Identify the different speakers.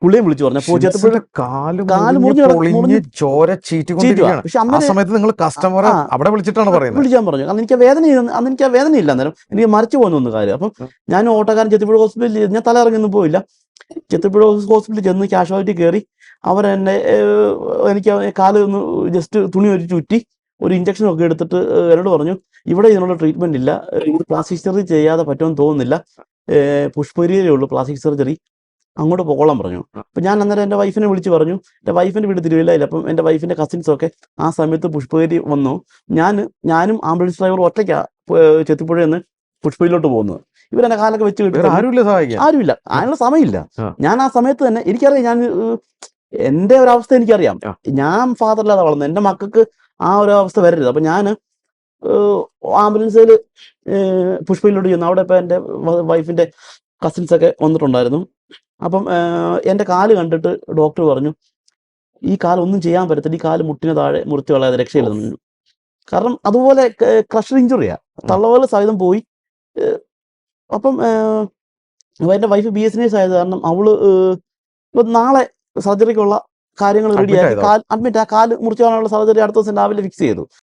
Speaker 1: പുള്ളിയും വിളിച്ചു പറഞ്ഞു. അപ്പോൾ ചെത്തപ്പുഴ
Speaker 2: കാല് മുറിഞ്ഞ് ചോര ചീറ്റിക്കൊണ്ടിരിക്കുകയാണ്.
Speaker 1: പക്ഷെ
Speaker 2: ആ സമയത്ത് നിങ്ങൾ കസ്റ്റമറെ അവിടെ വിളിച്ചിട്ടാണ് പറയുന്നത്?
Speaker 1: വിളിക്കാൻ പറഞ്ഞു. കാരണം എനിക്ക് അന്ന് ആ വേദനയില്ല, അന്നേരം എനിക്ക് മരിച്ചു പോകുന്ന കാര്യം. അപ്പം ഞാൻ ഓട്ടോക്കാരൻ ചെത്തിപ്പുഴ ഹോസ്പിറ്റലിൽ, ഞാൻ തല ഇറങ്ങിയൊന്നും പോയില്ല. ചെത്തിപ്പുഴ ഹോസ്പിറ്റലിൽ ചെന്ന് കാഷ്വാലിറ്റി കയറി. അവരെന്നെ എനിക്ക് കാല് ഒന്ന് ജസ്റ്റ് തുണി ഒരു ചുറ്റി ഒരു ഇഞ്ചക്ഷൻ ഒക്കെ എടുത്തിട്ട് എന്നോട് പറഞ്ഞു, ഇവിടെ ഇതിനുള്ള ട്രീറ്റ്മെന്റ് ഇല്ല, ഇത് പ്ലാസ്റ്റിക് സർജറി ചെയ്യാതെ പറ്റുമെന്ന് തോന്നുന്നില്ല, പുഷ്പഗിരിയിലേ ഉള്ളൂ പ്ലാസ്റ്റിക് സർജറി, അങ്ങോട്ട് പോകോളാൻ പറഞ്ഞു. അപ്പം ഞാൻ അന്നേരം എൻ്റെ വൈഫിനെ വിളിച്ച് പറഞ്ഞു. എൻ്റെ വൈഫിൻ്റെ വീട് തിരുവല്ലയില്ല. അപ്പം എൻ്റെ വൈഫിൻ്റെ കസിൻസൊക്കെ ആ സമയത്ത് പുഷ്പഗിരി വന്നു. ഞാനും ആംബുലൻസ് ഡ്രൈവർ ഒറ്റയ്ക്കാണ് ചെത്തിപ്പുഴയിൽ നിന്ന് പുഷ്പയിലോട്ട് പോകുന്നത്. ഇവരെന്നെ കാലൊക്കെ വെച്ച് കിട്ടി, ആരുമില്ല, അതിനുള്ള സമയമില്ല. ഞാൻ ആ സമയത്ത് തന്നെ എനിക്കറിയാം, ഞാൻ എൻ്റെ ഒരവസ്ഥ എനിക്കറിയാം. ഞാൻ ഫാദറില്ലാതെ വളർന്നത്, എൻ്റെ മക്കൾക്ക് ആ ഒരു അവസ്ഥ വരരുത്. അപ്പം ഞാൻ ആംബുലൻസിൽ പുഷ്പയിലോട്ട് ചെന്നു. അവിടെ ഇപ്പം എൻ്റെ വൈഫിൻ്റെ കസിൻസൊക്കെ വന്നിട്ടുണ്ടായിരുന്നു. അപ്പം എൻ്റെ കാല് കണ്ടിട്ട് ഡോക്ടർ പറഞ്ഞു, ഈ കാലൊന്നും ചെയ്യാൻ പറ്റത്തില്ല, ഈ കാല് മുട്ടിന് താഴെ മുറിച്ച് കളയാതെ രക്ഷയില്ലെന്നു. കാരണം അതുപോലെ ക്രഷർ ഇഞ്ചുറിയാണ്, തള്ളവല് സഹിതം പോയി. അപ്പം എൻ്റെ വൈഫ് BS ആയത് കാരണം അവള് ഇപ്പം നാളെ സർജറിക്കുള്ള കാര്യങ്ങൾ റെഡിയാക്കി, അഡ്മിറ്റ്, ആ കാല് മുറിച്ച് കളയാനുള്ള സർജറി അടുത്ത ദിവസം രാവിലെ ഫിക്സ് ചെയ്തു.